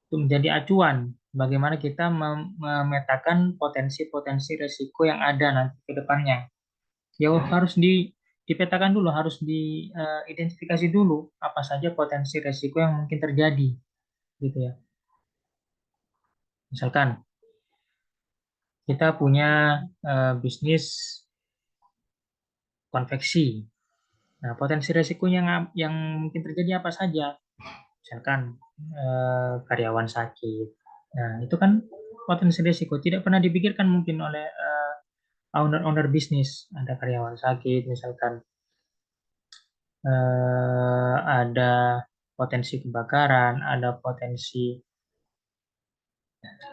untuk menjadi acuan. Bagaimana kita memetakan potensi-potensi risiko yang ada nanti ke depannya. Ya harus dipetakan dulu, harus diidentifikasi dulu apa saja potensi risiko yang mungkin terjadi, gitu ya. Misalkan kita punya bisnis konveksi. Nah, potensi resikonya yang mungkin terjadi apa saja? Misalkan karyawan sakit. Nah, itu kan potensi resiko tidak pernah dipikirkan mungkin oleh owner-owner bisnis. Ada karyawan sakit, misalkan ada potensi kebakaran, ada potensi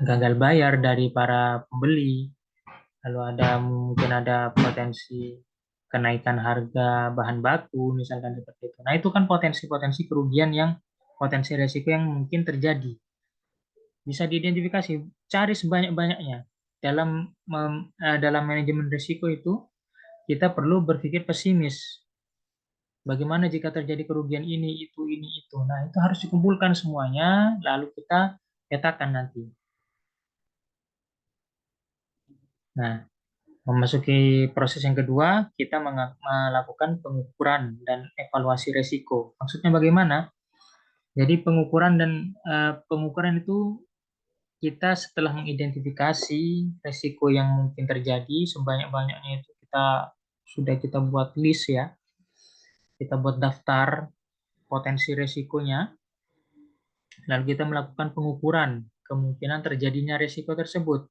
gagal bayar dari para pembeli, lalu mungkin ada potensi kenaikan harga bahan baku, misalkan seperti itu. Nah, itu kan potensi-potensi kerugian yang potensi resiko yang mungkin terjadi. Bisa diidentifikasi, cari sebanyak-banyaknya. Dalam manajemen risiko itu, kita perlu berpikir pesimis. Bagaimana jika terjadi kerugian ini, itu. Nah, itu harus dikumpulkan semuanya, lalu kita petakan nanti. Nah, memasuki proses yang kedua, kita melakukan pengukuran dan evaluasi risiko. Maksudnya bagaimana? Jadi pengukuran itu kita setelah mengidentifikasi risiko yang mungkin terjadi sebanyak-banyaknya itu kita buat list ya, kita buat daftar potensi risikonya, lalu kita melakukan pengukuran kemungkinan terjadinya risiko tersebut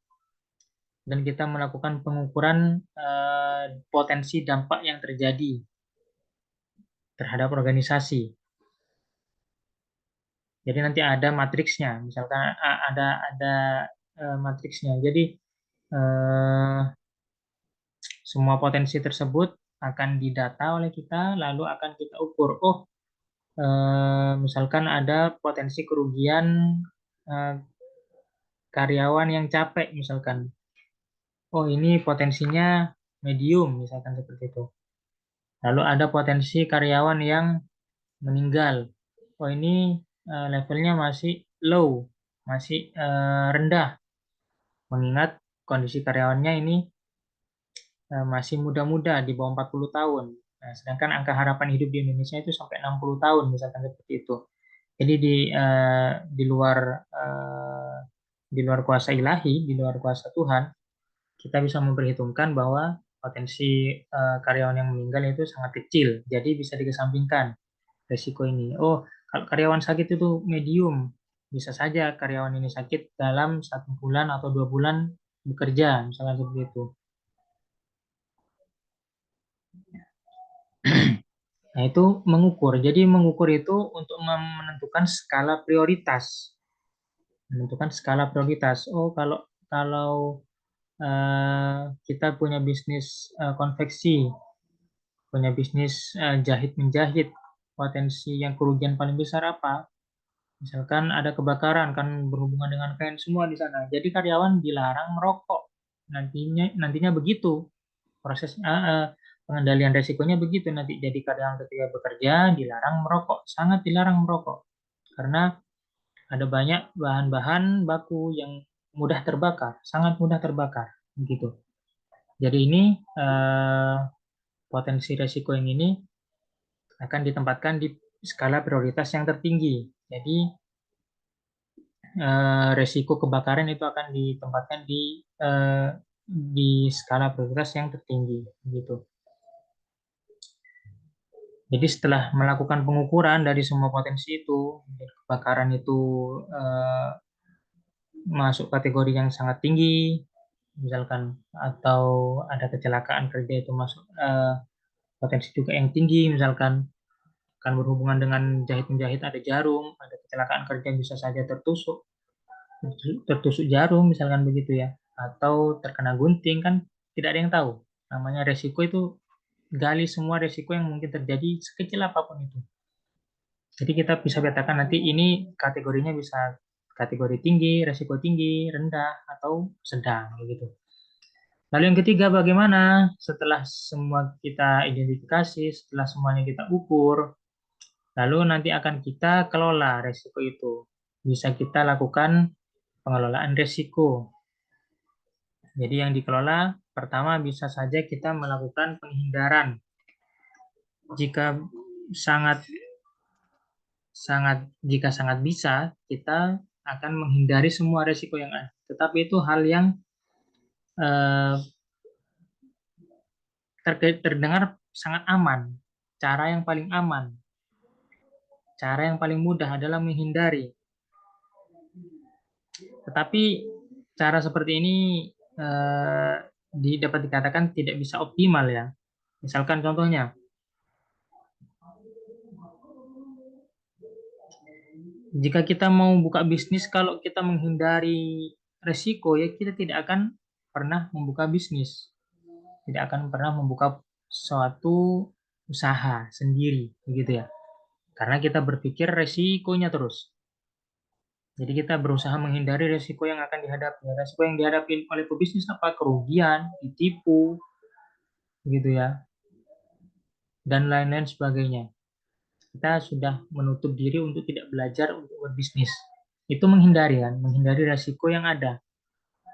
dan kita melakukan pengukuran potensi dampak yang terjadi terhadap organisasi. Jadi nanti ada matriksnya, misalkan ada matriksnya. Jadi eh, semua potensi tersebut akan didata oleh kita, lalu akan kita ukur. Oh, misalkan ada potensi kerugian eh, karyawan yang capek, misalkan. Oh, ini potensinya medium, misalkan seperti itu. Lalu ada potensi karyawan yang meninggal. Oh, ini levelnya masih low, masih rendah, mengingat kondisi karyawannya ini masih muda-muda di bawah 40 tahun. Nah, sedangkan angka harapan hidup di Indonesia itu sampai 60 tahun misalkan seperti itu. Jadi di luar eh, di luar kuasa ilahi, di luar kuasa Tuhan, kita bisa memperhitungkan bahwa potensi karyawan yang meninggal itu sangat kecil. Jadi bisa dikesampingkan resiko ini. Oh, kalau karyawan sakit itu medium, bisa saja karyawan ini sakit dalam 1 bulan atau 2 bulan bekerja, misalkan seperti itu. Nah, itu mengukur. Jadi mengukur itu untuk menentukan skala prioritas. Menentukan skala prioritas. Oh, kalau kita punya bisnis konveksi, punya bisnis jahit menjahit, potensi yang kerugian paling besar apa? Misalkan ada kebakaran kan berhubungan dengan kain semua di sana. Jadi karyawan dilarang merokok. Nantinya begitu proses pengendalian resikonya begitu nanti. Jadi karyawan ketika bekerja dilarang merokok, sangat dilarang merokok karena ada banyak bahan-bahan baku yang mudah terbakar, sangat mudah terbakar begitu. Jadi ini eh, potensi resiko yang ini akan ditempatkan di skala prioritas yang tertinggi. Jadi resiko kebakaran itu akan ditempatkan di skala prioritas yang tertinggi gitu. Jadi setelah melakukan pengukuran dari semua potensi itu, kebakaran itu eh, masuk kategori yang sangat tinggi, misalkan, atau ada kecelakaan kerja itu masuk potensi juga yang tinggi, misalkan kan berhubungan dengan jahit menjahit ada jarum, ada kecelakaan kerja bisa saja tertusuk jarum, misalkan begitu ya, atau terkena gunting kan tidak ada yang tahu. Namanya resiko itu gali semua resiko yang mungkin terjadi sekecil apapun itu. Jadi kita bisa katakan nanti ini kategorinya bisa kategori tinggi, resiko tinggi, rendah, atau sedang begitu. Lalu yang ketiga, bagaimana setelah semua kita identifikasi, setelah semuanya kita ukur, lalu nanti akan kita kelola resiko itu. Bisa kita lakukan pengelolaan resiko. Jadi yang dikelola pertama bisa saja kita melakukan penghindaran. Jika sangat jika sangat bisa, kita akan menghindari semua resiko yang ada. Tetapi itu hal yang eh, terdengar sangat aman. Cara yang paling aman, cara yang paling mudah adalah menghindari. Tetapi cara seperti ini eh, dapat dikatakan tidak bisa optimal ya. Misalkan contohnya, jika kita mau buka bisnis, kalau kita menghindari resiko, ya kita tidak akan pernah membuka bisnis, tidak akan pernah membuka suatu usaha sendiri, begitu ya. Karena kita berpikir resikonya terus. Jadi kita berusaha menghindari resiko yang akan dihadapi. Resiko yang dihadapi oleh pebisnis apa? Kerugian, ditipu, gitu ya, dan lain-lain sebagainya. Kita sudah menutup diri untuk tidak belajar untuk berbisnis. Itu menghindari kan, menghindari resiko yang ada.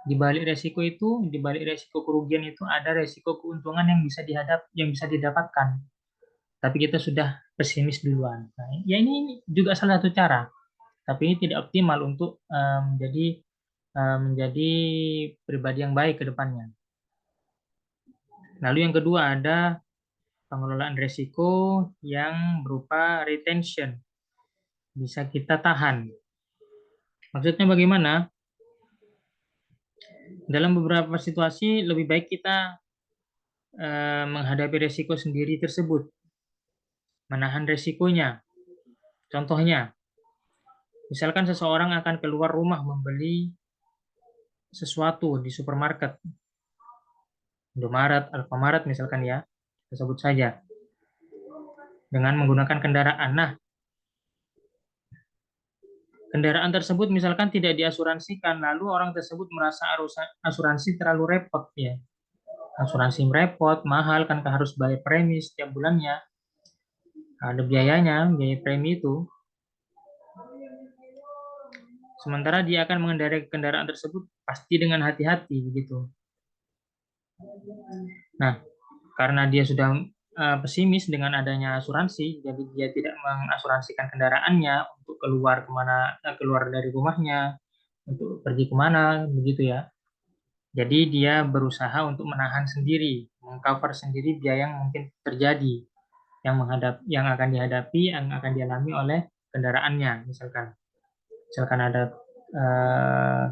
Di balik resiko itu, di balik resiko kerugian itu ada resiko keuntungan yang bisa yang bisa didapatkan. Tapi kita sudah pesimis duluan. Nah, ya ini juga salah satu cara. Tapi ini tidak optimal untuk menjadi pribadi yang baik ke depannya. Lalu yang kedua ada pengelolaan resiko yang berupa retention. Bisa kita tahan. Maksudnya bagaimana? Dalam beberapa situasi lebih baik kita menghadapi resiko sendiri tersebut, menahan resikonya. Contohnya, misalkan seseorang akan keluar rumah membeli sesuatu di supermarket, Indomaret, Alfamaret misalkan ya, tersebut saja, dengan menggunakan kendaraan. Nah, kendaraan tersebut misalkan tidak diasuransikan, lalu orang tersebut merasa asuransi terlalu repot ya. Asuransi repot, mahal kan harus bayar premi setiap bulannya. Ada biayanya, biaya premi itu. Sementara dia akan mengendarai kendaraan tersebut pasti dengan hati-hati begitu. Nah, karena dia sudah pesimis dengan adanya asuransi, jadi dia tidak mengasuransikan kendaraannya untuk keluar dari rumahnya, untuk pergi kemana, begitu ya. Jadi dia berusaha untuk menahan sendiri, mengcover sendiri biaya yang mungkin terjadi, yang akan dihadapi, yang akan dialami oleh kendaraannya, misalkan ada eh,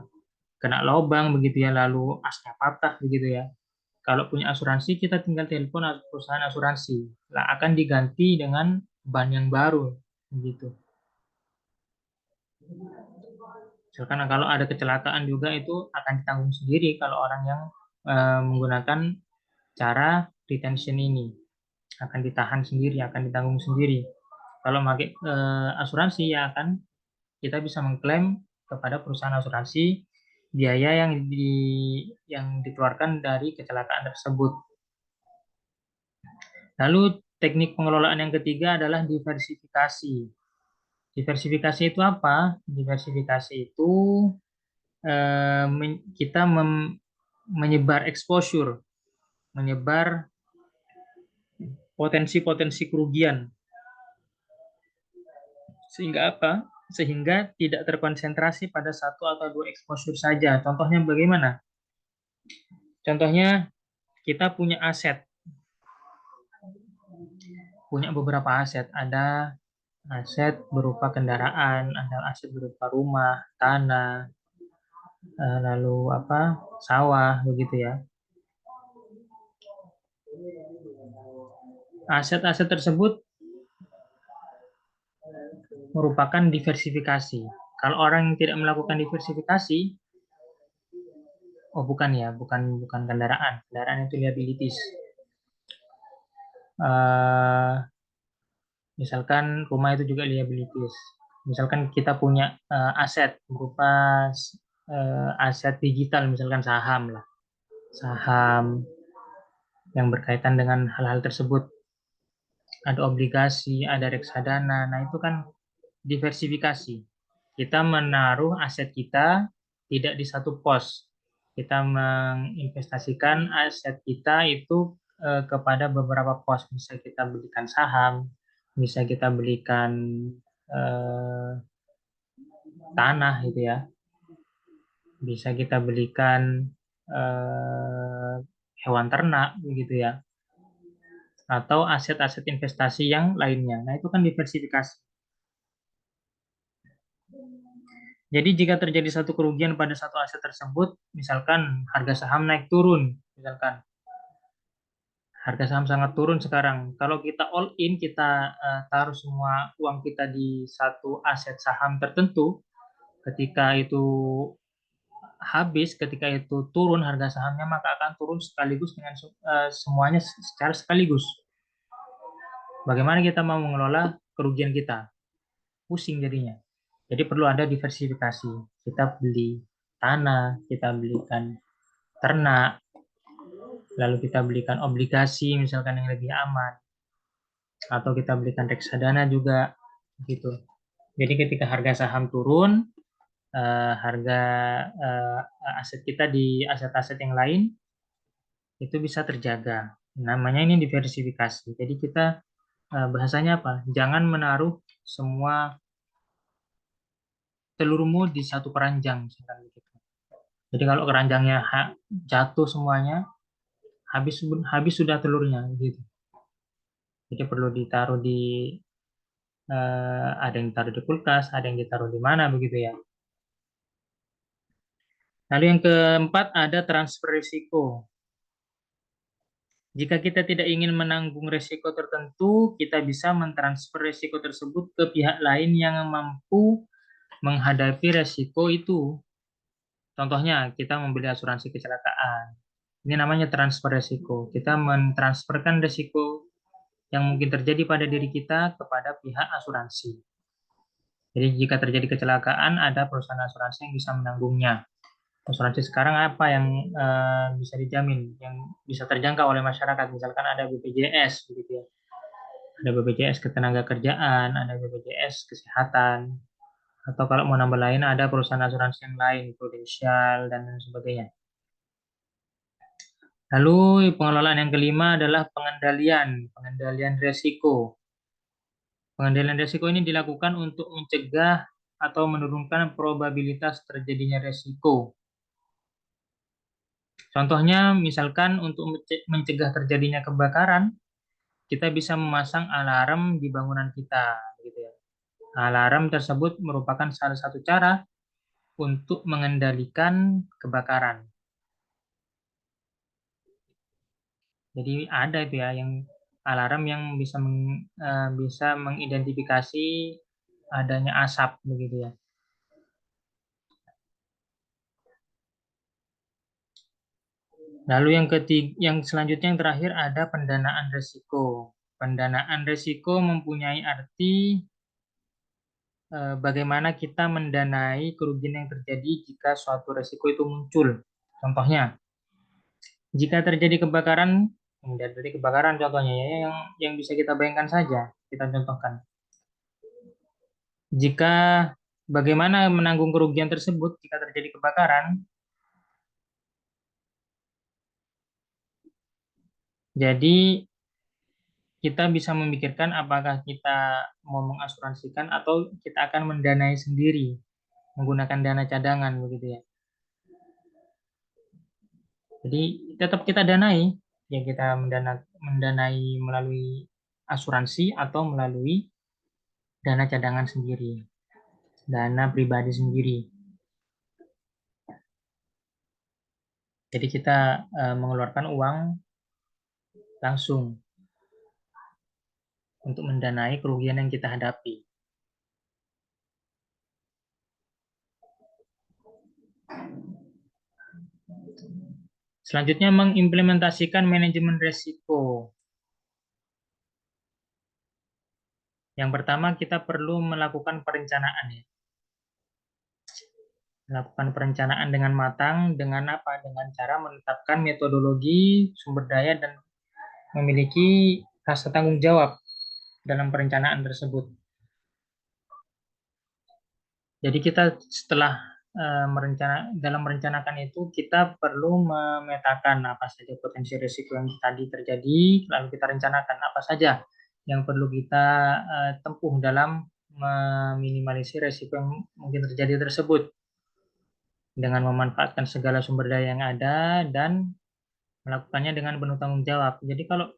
kena lubang begitu ya, lalu asnya patah begitu ya. Kalau punya asuransi, kita tinggal telepon perusahaan asuransi. Lah akan diganti dengan ban yang baru, begitu. Misalkan kalau ada kecelakaan juga itu akan ditanggung sendiri kalau orang yang menggunakan cara retention ini. Akan ditahan sendiri, akan ditanggung sendiri. Kalau pakai asuransi ya akan kita bisa mengklaim kepada perusahaan asuransi biaya yang dikeluarkan dari kecelakaan tersebut. Lalu teknik pengelolaan yang ketiga adalah diversifikasi. Diversifikasi itu apa? Diversifikasi itu kita menyebar exposure, menyebar potensi-potensi kerugian. Sehingga apa? Sehingga tidak terkonsentrasi pada satu atau dua exposure saja. Contohnya bagaimana? Contohnya kita punya beberapa aset. Ada aset berupa kendaraan, ada aset berupa rumah, tanah, lalu apa, sawah, begitu ya. Aset-aset tersebut merupakan diversifikasi. Kalau orang yang tidak melakukan diversifikasi, oh bukan ya, bukan kendaraan. Kendaraan itu liabilities. Misalkan rumah itu juga liabilities. Misalkan kita punya aset berupa aset digital, misalkan saham lah. saham yang berkaitan dengan hal-hal tersebut. Ada obligasi, ada reksadana. Nah, itu kan diversifikasi. Kita menaruh aset kita tidak di satu pos. Kita menginvestasikan aset kita itu kepada beberapa pos. Bisa kita belikan saham, bisa kita belikan eh, tanah gitu ya. Bisa kita belikan hewan ternak begitu ya. Atau aset-aset investasi yang lainnya. Nah, itu kan diversifikasi. Jadi jika terjadi satu kerugian pada satu aset tersebut, misalkan harga saham naik turun, misalkan harga saham sangat turun sekarang. Kalau kita all in, kita taruh semua uang kita di satu aset saham tertentu, ketika itu habis, ketika itu turun harga sahamnya, maka akan turun sekaligus dengan semuanya secara sekaligus. Bagaimana kita mau mengelola kerugian kita? Pusing jadinya. Jadi perlu ada diversifikasi. Kita beli tanah, kita belikan ternak, lalu kita belikan obligasi misalkan yang lebih aman, atau kita belikan reksadana juga gitu. Jadi ketika harga saham turun, harga aset kita di aset-aset yang lain itu bisa terjaga. Namanya ini diversifikasi. Jadi kita bahasanya apa? Jangan menaruh semua telurmu di satu keranjang, misalkan begitu. Jadi kalau keranjangnya jatuh semuanya, habis habis sudah telurnya gitu. Jadi perlu ditaruh di ada yang ditaruh di kulkas, ada yang ditaruh di mana begitu ya. Lalu yang keempat ada transfer risiko. Jika kita tidak ingin menanggung risiko tertentu, kita bisa mentransfer risiko tersebut ke pihak lain yang mampu menghadapi risiko itu. Contohnya, kita membeli asuransi kecelakaan. Ini namanya transfer risiko. Kita mentransferkan risiko yang mungkin terjadi pada diri kita kepada pihak asuransi. Jadi jika terjadi kecelakaan, ada perusahaan asuransi yang bisa menanggungnya. Asuransi sekarang apa yang bisa dijamin, yang bisa terjangkau oleh masyarakat? Misalkan ada BPJS, begitu ya. Ada BPJS Ketenagakerjaan, ada BPJS Kesehatan, atau kalau mau nambah lain ada perusahaan asuransi yang lain, Prudential dan lain sebagainya. Lalu pengelolaan yang kelima adalah pengendalian risiko. Pengendalian risiko ini dilakukan untuk mencegah atau menurunkan probabilitas terjadinya risiko. Contohnya, misalkan untuk mencegah terjadinya kebakaran, kita bisa memasang alarm di bangunan kita, gitu ya. Alarm tersebut merupakan salah satu cara untuk mengendalikan kebakaran. Jadi ada itu ya, yang alarm yang bisa mengidentifikasi adanya asap, begitu ya. Lalu yang selanjutnya yang terakhir ada pendanaan risiko. Pendanaan risiko mempunyai arti bagaimana kita mendanai kerugian yang terjadi jika suatu risiko itu muncul. Contohnya, jika terjadi kebakaran, contohnya ya, yang bisa kita bayangkan saja, kita contohkan. Jika bagaimana menanggung kerugian tersebut jika terjadi kebakaran, jadi kita bisa memikirkan apakah kita mau mengasuransikan atau kita akan mendanai sendiri menggunakan dana cadangan begitu ya. Jadi tetap kita danai, ya kita mendanai melalui asuransi atau melalui dana cadangan sendiri, dana pribadi sendiri. Jadi kita mengeluarkan uang langsung untuk mendanai kerugian yang kita hadapi. Selanjutnya mengimplementasikan manajemen risiko. Yang pertama kita perlu melakukan perencanaan ya. Melakukan perencanaan dengan matang dengan apa? Dengan cara menetapkan metodologi, sumber daya, dan memiliki rasa tanggung jawab dalam perencanaan tersebut. Jadi kita setelah dalam merencanakan itu kita perlu memetakan apa saja potensi risiko yang tadi terjadi, lalu kita rencanakan apa saja yang perlu kita tempuh dalam meminimalisir risiko yang mungkin terjadi tersebut dengan memanfaatkan segala sumber daya yang ada dan melakukannya dengan penuh tanggung jawab. Jadi kalau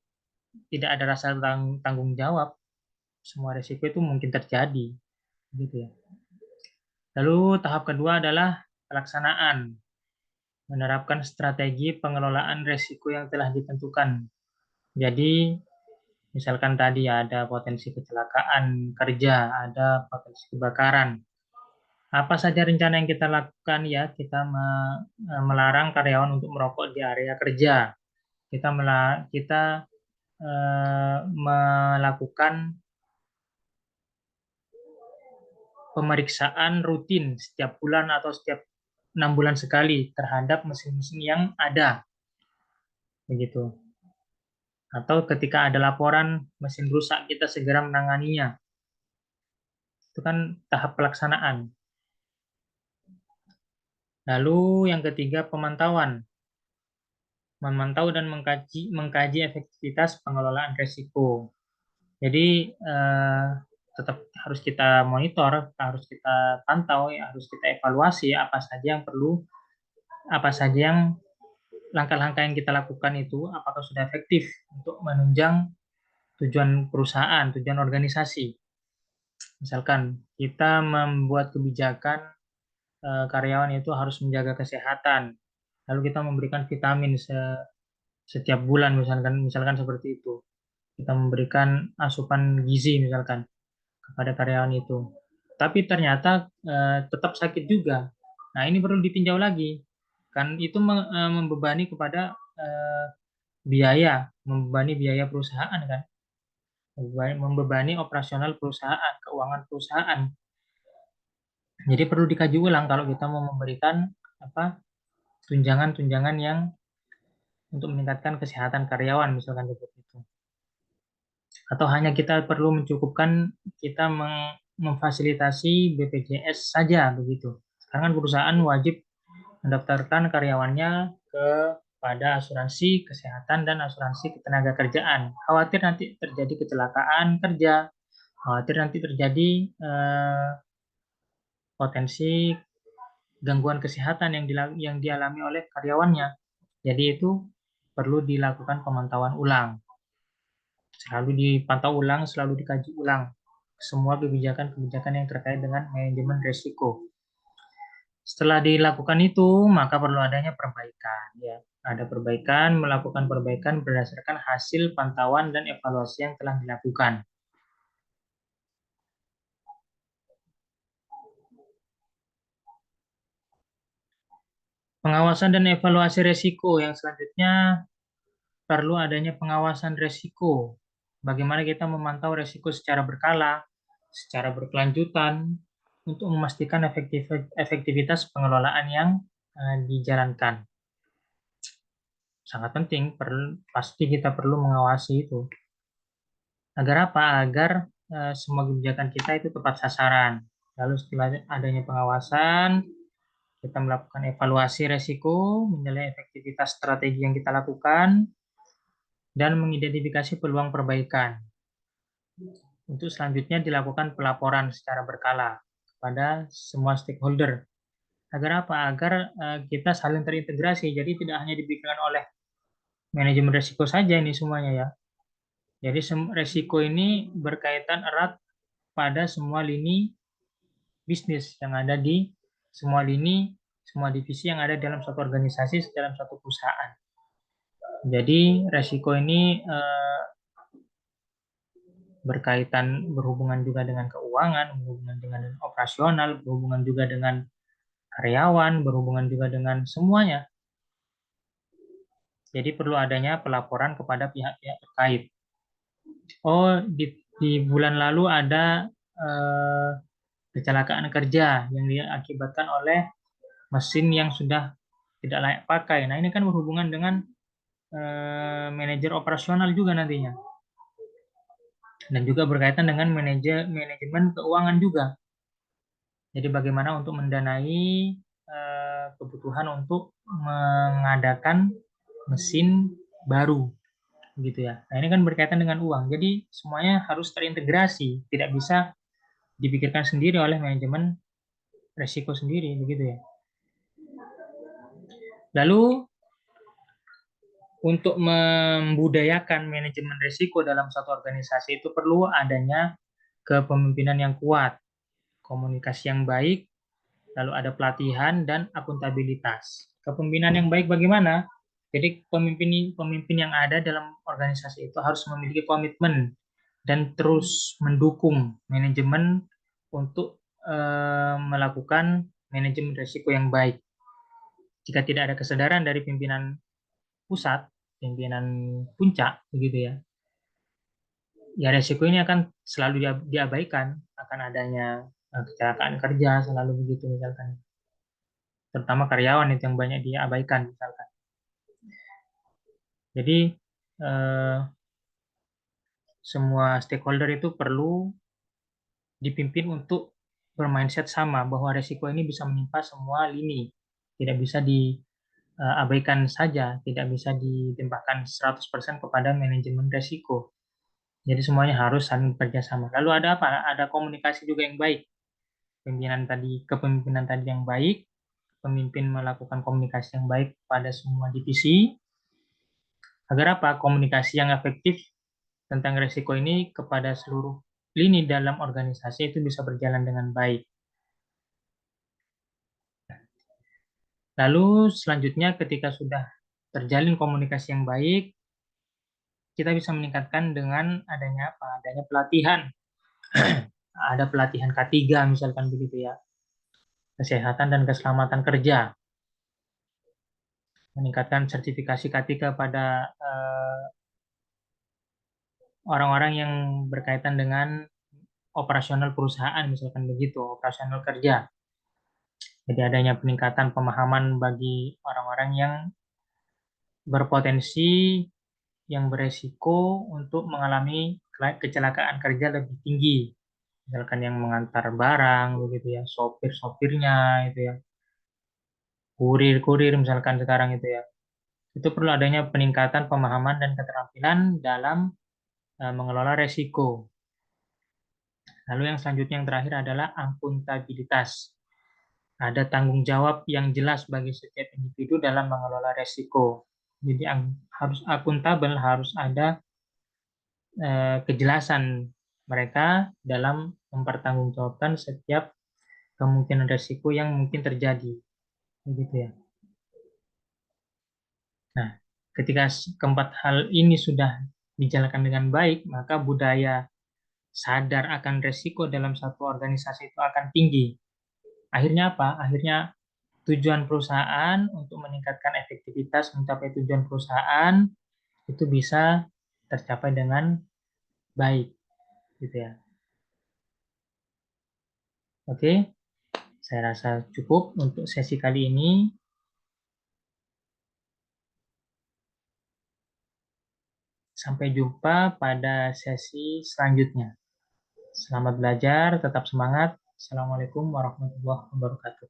tidak ada rasa tanggung jawab, semua risiko itu mungkin terjadi, gitu ya. Lalu tahap kedua adalah pelaksanaan, menerapkan strategi pengelolaan risiko yang telah ditentukan. Jadi, misalkan tadi ada potensi kecelakaan kerja, ada potensi kebakaran. Apa saja rencana yang kita lakukan ya, kita melarang karyawan untuk merokok di area kerja. Kita melakukan pemeriksaan rutin setiap bulan atau setiap 6 bulan sekali terhadap mesin-mesin yang ada, begitu. Atau ketika ada laporan mesin rusak, kita segera menanganinya. Itu kan tahap pelaksanaan. Lalu yang ketiga, pemantauan. Memantau dan mengkaji efektivitas pengelolaan risiko. Jadi tetap harus kita monitor, harus kita pantau, harus kita evaluasi apa saja yang perlu, apa saja yang langkah-langkah yang kita lakukan itu apakah sudah efektif untuk menunjang tujuan perusahaan, tujuan organisasi. Misalkan kita membuat kebijakan karyawan itu harus menjaga kesehatan, lalu kita memberikan vitamin setiap bulan, misalkan seperti itu. Kita memberikan asupan gizi misalkan kepada karyawan itu. Tapi ternyata tetap sakit juga. Nah, ini perlu ditinjau lagi. Kan itu membebani kepada membebani biaya perusahaan kan. Membebani operasional perusahaan, keuangan perusahaan. Jadi perlu dikaji ulang kalau kita mau memberikan apa tunjangan-tunjangan yang untuk meningkatkan kesehatan karyawan misalkan seperti itu. Atau hanya kita perlu mencukupkan kita memfasilitasi BPJS saja begitu. Sekarang kan perusahaan wajib mendaftarkan karyawannya kepada asuransi kesehatan dan asuransi ketenaga kerjaan. Khawatir nanti terjadi kecelakaan kerja, khawatir nanti terjadi potensi gangguan kesehatan yang dialami oleh karyawannya. Jadi itu perlu dilakukan pemantauan ulang. Selalu dipantau ulang, selalu dikaji ulang semua kebijakan-kebijakan yang terkait dengan manajemen risiko. Setelah dilakukan itu, maka perlu adanya perbaikan. Ya, ada perbaikan, melakukan perbaikan berdasarkan hasil pantauan dan evaluasi yang telah dilakukan. Pengawasan dan evaluasi risiko yang selanjutnya perlu adanya pengawasan risiko. Bagaimana kita memantau risiko secara berkala, secara berkelanjutan, untuk memastikan efektivitas pengelolaan yang dijalankan. Sangat penting, pasti kita perlu mengawasi itu. Agar apa? Agar semua kebijakan kita itu tepat sasaran. Lalu setelah adanya pengawasan, kita melakukan evaluasi risiko, menilai efektivitas strategi yang kita lakukan, dan mengidentifikasi peluang perbaikan. Untuk selanjutnya dilakukan pelaporan secara berkala kepada semua stakeholder. Agar apa? Agar kita saling terintegrasi. Jadi tidak hanya dipikirkan oleh manajemen risiko saja ini semuanya ya. Jadi risiko ini berkaitan erat pada semua lini bisnis yang ada di semua lini, semua divisi yang ada dalam suatu organisasi, dalam suatu perusahaan. Jadi risiko ini berhubungan juga dengan keuangan, berhubungan dengan operasional, berhubungan juga dengan karyawan, berhubungan juga dengan semuanya. Jadi perlu adanya pelaporan kepada pihak-pihak terkait. Oh, di bulan lalu ada kecelakaan kerja yang diakibatkan oleh mesin yang sudah tidak layak pakai. Nah, ini kan berhubungan dengan manajer operasional juga nantinya. Dan juga berkaitan dengan manajemen keuangan juga. Jadi bagaimana untuk mendanai kebutuhan untuk mengadakan mesin baru gitu ya. Nah, ini kan berkaitan dengan uang. Jadi semuanya harus terintegrasi, tidak bisa dipikirkan sendiri oleh manajemen resiko sendiri begitu ya. Lalu untuk membudayakan manajemen risiko dalam satu organisasi itu perlu adanya kepemimpinan yang kuat, komunikasi yang baik, lalu ada pelatihan dan akuntabilitas. Kepemimpinan yang baik bagaimana? Jadi pemimpin pemimpin yang ada dalam organisasi itu harus memiliki komitmen dan terus mendukung manajemen untuk melakukan manajemen risiko yang baik. Jika tidak ada kesadaran dari pimpinan pusat, pimpinan puncak, begitu ya, ya resiko ini akan selalu diabaikan, akan adanya kecelakaan kerja selalu begitu misalkan, terutama karyawan itu yang banyak diabaikan misalkan. Jadi eh, semua stakeholder itu perlu dipimpin untuk bermindset sama bahwa resiko ini bisa menimpa semua lini, tidak bisa diabaikan saja, tidak bisa ditembakkan 100% kepada manajemen resiko. Jadi semuanya harus saling bekerja sama. Lalu ada apa? Ada komunikasi juga yang baik. Kepemimpinan tadi yang baik, pemimpin melakukan komunikasi yang baik pada semua divisi, agar apa? Komunikasi yang efektif tentang resiko ini kepada seluruh lini dalam organisasi itu bisa berjalan dengan baik. Lalu selanjutnya ketika sudah terjalin komunikasi yang baik, kita bisa meningkatkan dengan adanya apa? Adanya pelatihan. Ada pelatihan K3 misalkan begitu ya. Kesehatan dan keselamatan kerja. Meningkatkan sertifikasi K3 pada orang-orang yang berkaitan dengan operasional perusahaan misalkan begitu, operasional kerja. Jadi adanya peningkatan pemahaman bagi orang-orang yang berpotensi, yang beresiko untuk mengalami kecelakaan kerja lebih tinggi. Misalkan yang mengantar barang begitu ya, sopir-sopirnya itu ya, kurir-kurir misalkan sekarang itu ya. Itu perlu adanya peningkatan pemahaman dan keterampilan dalam mengelola resiko. Lalu yang selanjutnya yang terakhir adalah akuntabilitas. Ada tanggung jawab yang jelas bagi setiap individu dalam mengelola resiko. Jadi harus akuntabel, harus ada kejelasan mereka dalam mempertanggungjawabkan setiap kemungkinan resiko yang mungkin terjadi. Begitu ya. Nah, ketika keempat hal ini sudah dijalankan dengan baik, maka budaya sadar akan resiko dalam satu organisasi itu akan tinggi. Akhirnya apa? Akhirnya tujuan perusahaan untuk meningkatkan efektivitas mencapai tujuan perusahaan itu bisa tercapai dengan baik, gitu ya. Oke, saya rasa cukup untuk sesi kali ini. Sampai jumpa pada sesi selanjutnya. Selamat belajar, tetap semangat. Assalamualaikum warahmatullahi wabarakatuh.